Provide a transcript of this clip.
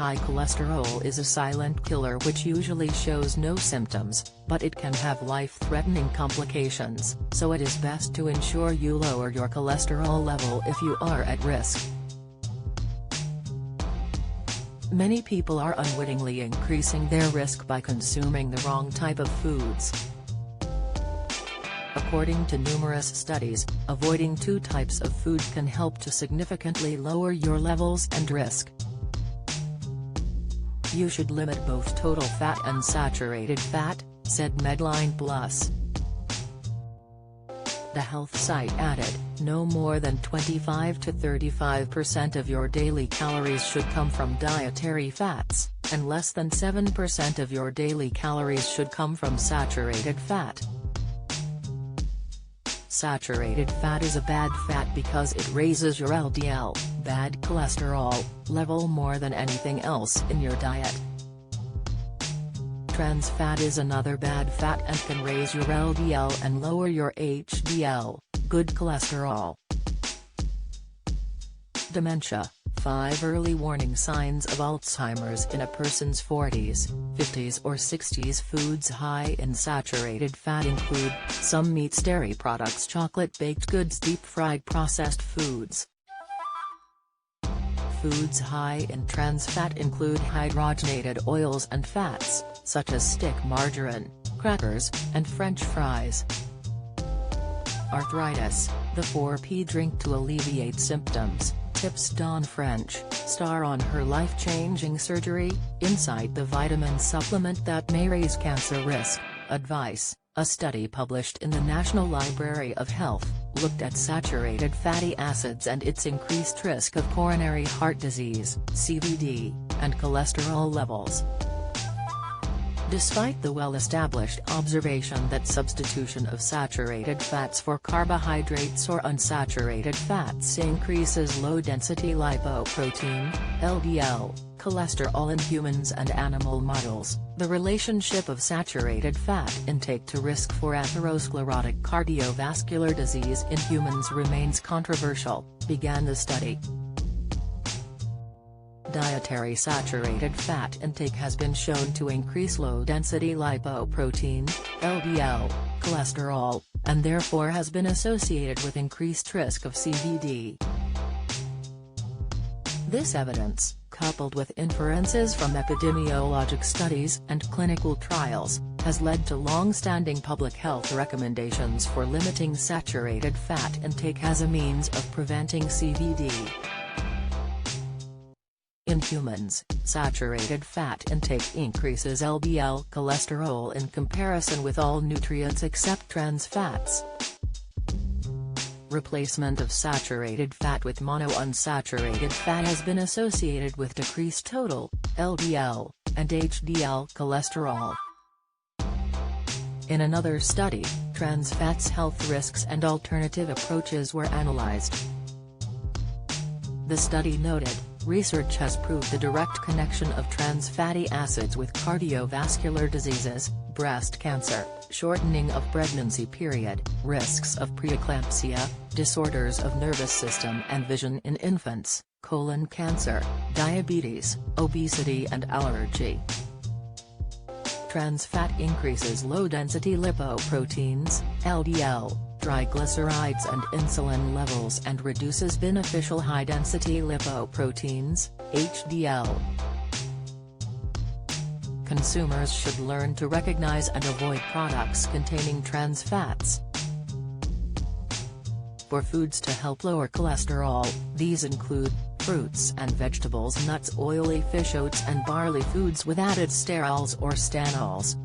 High cholesterol is a silent killer which usually shows no symptoms, but it can have life-threatening complications, so it is best to ensure you lower your cholesterol level if you are at risk. Many people are unwittingly increasing their risk by consuming the wrong type of foods. According to numerous studies, avoiding two types of food can help to significantly lower your levels and risk. You should limit both total fat and saturated fat, said Medline Plus. The health site added, no more than 25 to 35% of your daily calories should come from dietary fats, and less than 7% of your daily calories should come from saturated fat. Saturated fat is a bad fat because it raises your LDL, bad cholesterol, level more than anything else in your diet. Trans fat is another bad fat and can raise your LDL and lower your HDL, good cholesterol. Dementia. 5 early warning signs of Alzheimer's in a person's 40s, 50s or 60s. Foods high in saturated fat include some meats, dairy products, chocolate, baked goods, deep-fried processed foods. Foods high in trans fat include hydrogenated oils and fats, such as stick margarine, crackers, and French fries. Arthritis. The 4P drink to alleviate symptoms. Tips. Dawn French, star on her life-changing surgery, Insight, the vitamin supplement that may raise cancer risk. Advice. A study published in the National Library of Health, looked at saturated fatty acids and its increased risk of coronary heart disease, CVD, and cholesterol levels. Despite the well-established observation that substitution of saturated fats for carbohydrates or unsaturated fats increases low-density lipoprotein, LDL, cholesterol in humans and animal models, the relationship of saturated fat intake to risk for atherosclerotic cardiovascular disease in humans remains controversial, began the study. Dietary saturated fat intake has been shown to increase low-density lipoprotein, LDL, cholesterol, and therefore has been associated with increased risk of CVD. This evidence, coupled with inferences from epidemiologic studies and clinical trials, has led to long-standing public health recommendations for limiting saturated fat intake as a means of preventing CVD. In humans, saturated fat intake increases LDL cholesterol in comparison with all nutrients except trans fats. Replacement of saturated fat with monounsaturated fat has been associated with decreased total, LDL, and HDL cholesterol. In another study, trans fats' health risks and alternative approaches were analyzed. The study noted, research has proved the direct connection of trans fatty acids with cardiovascular diseases, breast cancer, shortening of pregnancy period, risks of preeclampsia, disorders of nervous system and vision in infants, colon cancer, diabetes, obesity and allergy. Trans fat increases low-density lipoproteins, LDL, triglycerides and insulin levels and reduces beneficial high-density lipoproteins, HDL. Consumers should learn to recognize and avoid products containing trans fats. For foods to help lower cholesterol, these include fruits and vegetables, nuts, oily fish, oats and barley, foods with added sterols or stanols,